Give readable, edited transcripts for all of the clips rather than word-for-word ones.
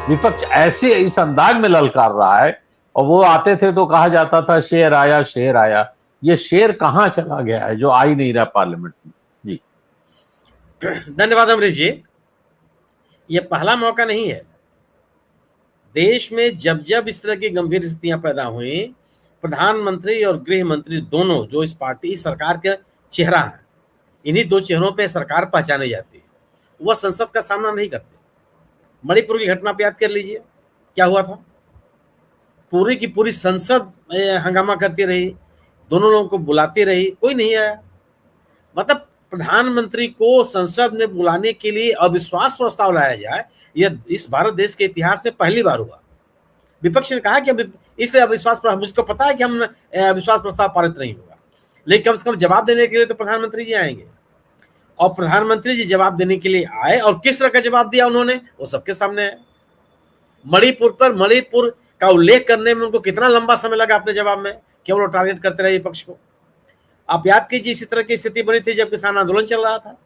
विपक्ष ऐसे इस अंदाज में ललकार रहा है, और वो आते थे तो कहा जाता था शेर आया शेर आया। ये शेर कहां चला गया है जो आ ही नहीं रहा पार्लियामेंट में? जी। धन्यवाद अमरीश जी। ये पहला मौका नहीं है। देश में जब जब इस तरह की गंभीर स्थितियां पैदा हुई, प्रधानमंत्री और गृह मंत्री दोनों, जो इस पार्टी सरकार के चेहरा है, इन्हीं दो चेहरों पे सरकार पहचानी जाती है, वह संसद का सामना नहीं करते। मणिपुर की घटना पे याद कर लीजिए, क्या हुआ था। पूरी की पूरी संसद हंगामा करती रही, दोनों लोगों को बुलाती रही, कोई नहीं आया। मतलब प्रधानमंत्री को संसद में बुलाने के लिए अविश्वास प्रस्ताव लाया जाए, यह इस भारत देश के इतिहास में पहली बार हुआ। विपक्ष ने कहा कि इसलिए अविश्वास, मुझको पता है कि हम अविश्वास प्रस्ताव पारित नहीं होगा, लेकिन कम से कम जवाब देने के लिए तो प्रधानमंत्री जी आएंगे। और प्रधानमंत्री जी जवाब देने के लिए आए, और किस तरह का जवाब दिया उन्होंने, वो सबके सामने है। मणिपुर का उल्लेख करने में उनको कितना लंबा समय लगा अपने जवाब में, केवल टारगेट करते रहे विपक्ष को। आप याद कीजिए, इसी तरह की स्थिति बनी थी जब किसान आंदोलन चल रहा था।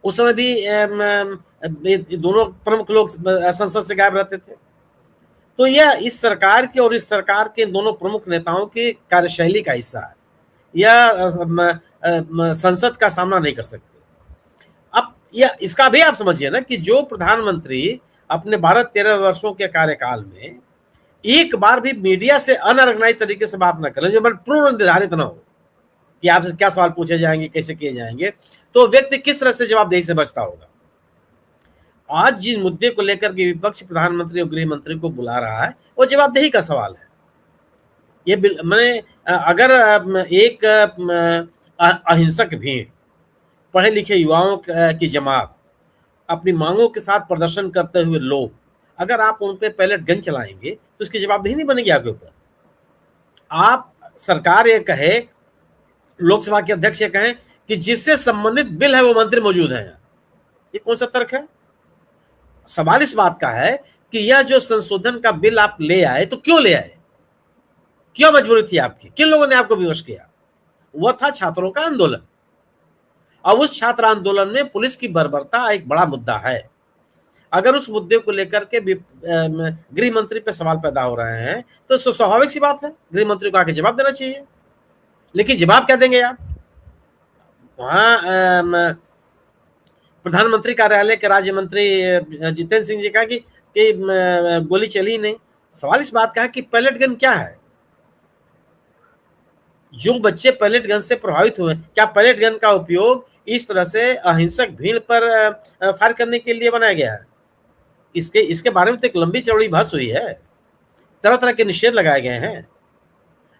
उस समय भी दोनों प्रमुख लोग संसद से गायब रहते थे। तो यह इस सरकार की और इस सरकार के दोनों प्रमुख नेताओं की कार्यशैली का हिस्सा है। यह संसद का सामना नहीं कर सकते। अब यह इसका भी आप समझिए ना कि जो प्रधानमंत्री अपने 12-13 वर्षों के कार्यकाल में एक बार भी मीडिया से अनऑर्गेनाइज तरीके से बात न करें, जो पूर्व निर्धारित न हो कि आपसे क्या सवाल पूछे जाएंगे, कैसे किए जाएंगे, तो व्यक्ति किस तरह से जवाबदेही से बचता होगा। आज जिस मुद्दे को लेकर के विपक्ष प्रधानमंत्री और गृह मंत्री को बुला रहा है, वो जवाबदेही का सवाल है। ये मैंने अगर एक अहिंसक भीड़, पढ़े लिखे युवाओं की जमात, अपनी मांगों के साथ प्रदर्शन करते हुए लोग, अगर आप उन पे पैलेट गन चलाएंगे तो इसकी जवाबदेही नहीं बनेगी आपके ऊपर। आप सरकार ये कहे, लोकसभा के अध्यक्ष ये कहें कि जिससे संबंधित बिल है वो मंत्री मौजूद हैं, ये कौन सा तर्क है? सवाल इस बात का है कि यह जो संशोधन का बिल आप ले आए, तो क्यों ले आए, क्यों मजबूरी थी आपकी, किन लोगों ने आपको विवश किया? वह था छात्रों का आंदोलन। अब उस छात्र आंदोलन में पुलिस की बर्बरता एक बड़ा मुद्दा है। अगर उस मुद्दे को लेकर के गृह मंत्री पे सवाल पैदा हो रहे हैं, तो स्वाभाविक सी बात है, गृह मंत्री को आके जवाब देना चाहिए। लेकिन जवाब क्या देंगे आप? वहां प्रधानमंत्री कार्यालय के राज्य मंत्री जितेंद्र सिंह जी कहा कि गोली चली नहीं। सवाल इस बात का है कि पैलेट गन क्या है? जो बच्चे पैलेट गन से प्रभावित हुए, क्या पैलेट गन का उपयोग इस तरह से अहिंसक भीड़ पर फायर करने के लिए बनाया गया है? इसके बारे में तो एक लंबी चौड़ी बहस हुई है, तरह तरह के निषेध लगाए गए हैं।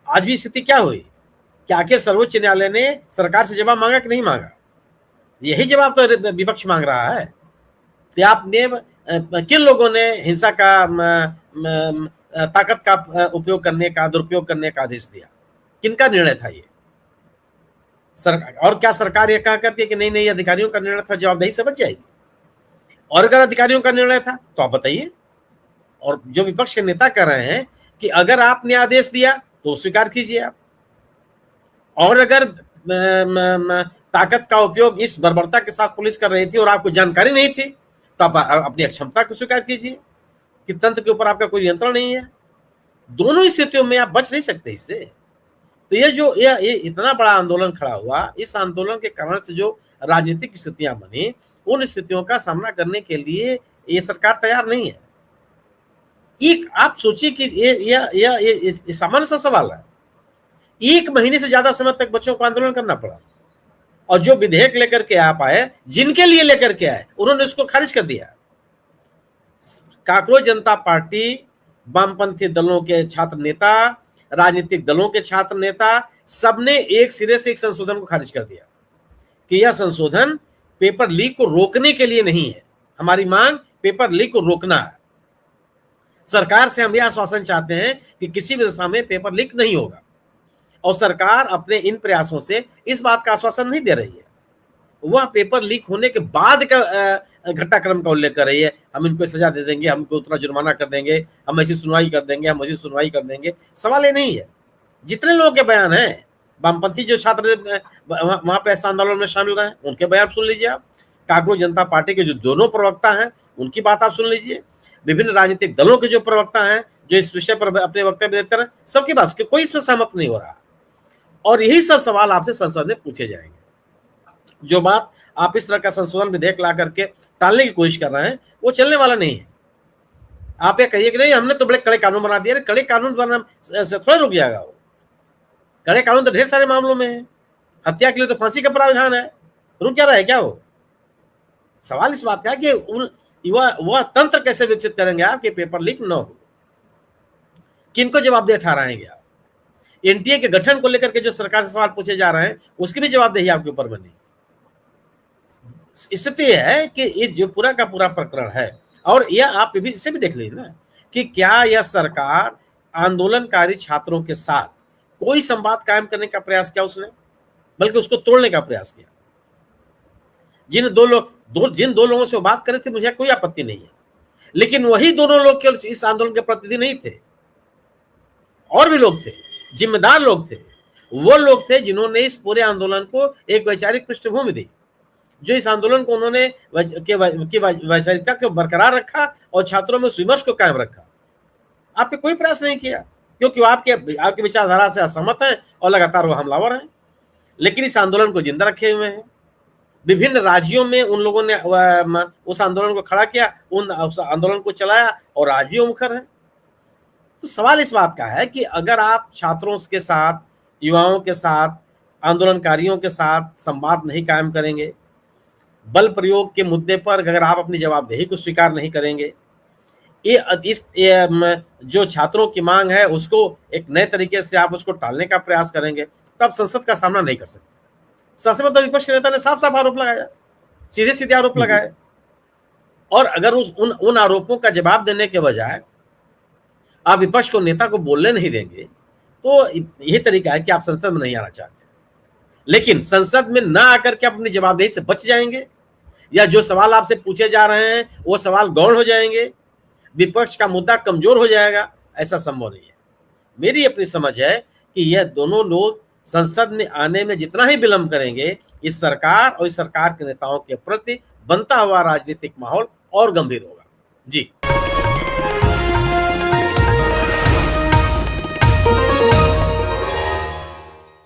आज भी स्थिति क्या हुई कि आखिर सर्वोच्च न्यायालय ने सरकार से जवाब मांगा कि नहीं मांगा? यही जवाब तो विपक्ष मांग रहा है कि आपने किन लोगों ने हिंसा का ताकत का उपयोग करने का, दुरुपयोग करने का आदेश दिया, किनका निर्णय था ये? और क्या सरकार ये कहा करती है कि नहीं नहीं अधिकारियों का निर्णय था, जवाबदेही से बच जाएगी? और अगर अधिकारियों का निर्णय था तो आप बताइए। और जो विपक्ष के नेता कह रहे हैं कि अगर आपने आदेश दिया तो स्वीकार कीजिए आप, और अगर ताकत का उपयोग इस बर्बरता के साथ पुलिस कर रही थी और आपको जानकारी नहीं थी, तो आप अपनी अक्षमता को स्वीकार कीजिए कि तंत्र के ऊपर आपका कोई नियंत्रण नहीं है। दोनों स्थितियों में आप बच नहीं सकते इससे। तो ये इतना बड़ा आंदोलन खड़ा हुआ, इस आंदोलन के कारण से जो राजनीतिक स्थितियां बनी, उन स्थितियों का सामना करने के लिए ये सरकार तैयार नहीं है। एक आप सोचिए कि ये सामान्य सा सवाल है, 1 महीने से ज्यादा समय तक बच्चों को आंदोलन करना पड़ा, और जो विधेयक लेकर के आप आए, जिनके लिए लेकर के आए, उन्होंने उसको खारिज कर दिया। कांग्रेस जनता पार्टी, वामपंथी दलों के छात्र नेता, राजनीतिक दलों के छात्र नेता, सबने एक सिरे से एक संशोधन को खारिज कर दिया कि यह संशोधन पेपर लीक को रोकने के लिए नहीं है। हमारी मांग पेपर लीक को रोकना है। सरकार से हम यह आश्वासन चाहते हैं कि किसी भी दशा में पेपर लीक नहीं होगा, और सरकार अपने इन प्रयासों से इस बात का आश्वासन नहीं दे रही है। वह पेपर लीक होने के बाद का घटनाक्रम का उल्लेख कर रही है, हम इनको सजा दे देंगे, हमको उतना जुर्माना कर देंगे, हम ऐसी सुनवाई कर देंगे, हम ऐसी सुनवाई कर देंगे। सवाल ये नहीं है। जितने लोगों के बयान हैं, वामपंथी जो छात्र वहां पे ऐसा आंदोलन में शामिल रहे, उनके बयान सुन लीजिए आप। कांग्रेस जनता पार्टी के जो दोनों प्रवक्ता हैं, उनकी बात आप सुन लीजिए। विभिन्न राजनीतिक दलों के जो प्रवक्ता हैं, जो इस विषय पर अपने वक्तव्य देते हैं, सबकी बात कोई इसमें सहमत नहीं हो रहा। और यही सब सवाल आपसे संसद में पूछे जाएंगे। जो बात आप इस तरह का संशोधन विधेयक ला करके टालने की कोशिश कर रहे हैं, वो चलने वाला नहीं है। आप ये कहिए कि नहीं हमने तो बड़े कड़े कानून बना दिए, कड़े कानून बनाने से थोड़ा रुक जाएगा वो। कड़े कानून तो ढेर सारे मामलों में है, हत्या के लिए तो फांसी का प्रावधान है, रुक क्या रहा है क्या वो? सवाल इस बात का है कि वह तंत्र कैसे विकसित करेंगे आप कि पेपर लीक न हो? किनको जवाबदेह ठहराएंगे आप? एनटीए के गठन को लेकर के जो सरकार से सवाल पूछे जा रहे हैं, उसकी भी जवाबदेही आपके ऊपर बनी। स्थिति है कि ये जो पूरा का पूरा प्रकरण है, और यह आप भी इसे भी देख लीजिए ना कि क्या यह सरकार आंदोलनकारी छात्रों के साथ कोई संवाद कायम करने का प्रयास किया उसने, बल्कि उसको तोड़ने का प्रयास किया। जिन दो लोगों से वो बात करे थे, मुझे कोई आपत्ति नहीं है, लेकिन वही दोनों लोग केवल इस आंदोलन के प्रतिनिधि नहीं थे, और भी लोग थे, जिम्मेदार लोग थे। वो लोग थे जिन्होंने इस पूरे आंदोलन को एक वैचारिक पृष्ठभूमि दी, जो इस आंदोलन को उन्होंने वैचारिकता को बरकरार रखा और छात्रों में विमर्श को कायम रखा। आपने कोई प्रयास नहीं किया, क्योंकि वो आपके विचारधारा से असहमत हैं और लगातार वो हमलावर हैं। लेकिन इस आंदोलन को जिंदा रखे हुए हैं। विभिन्न राज्यों में उन लोगों ने उस आंदोलन को खड़ा किया, उस आंदोलन को चलाया, और आज भी मुखर है। तो सवाल इस बात का है कि अगर आप छात्रों के साथ, युवाओं के साथ, आंदोलनकारियों के साथ संवाद नहीं कायम करेंगे, बल प्रयोग के मुद्दे पर अगर आप अपनी जवाबदेही को स्वीकार नहीं करेंगे, जो छात्रों की मांग है उसको एक नए तरीके से आप उसको टालने का प्रयास करेंगे, तब संसद का सामना नहीं कर सकते। सबसे मतलब विपक्ष के नेता ने साफ साफ आरोप लगाया, सीधे सीधे आरोप लगाए, और अगर उन आरोपों का जवाब देने के बजाय आप विपक्ष को, नेता को बोलने नहीं देंगे, तो यही तरीका है कि आप संसद में नहीं आना चाहते। लेकिन संसद में ना आकर के अपनी जवाबदेही से बच जाएंगे, या जो सवाल आपसे पूछे जा रहे हैं वो सवाल गौण हो जाएंगे, विपक्ष का मुद्दा कमजोर हो जाएगा, ऐसा संभव नहीं है। मेरी अपनी समझ है कि यह दोनों लोग संसद में आने में जितना ही विलंब करेंगे, इस सरकार और इस सरकार के नेताओं के प्रति बनता हुआ राजनीतिक माहौल और गंभीर होगा। जी।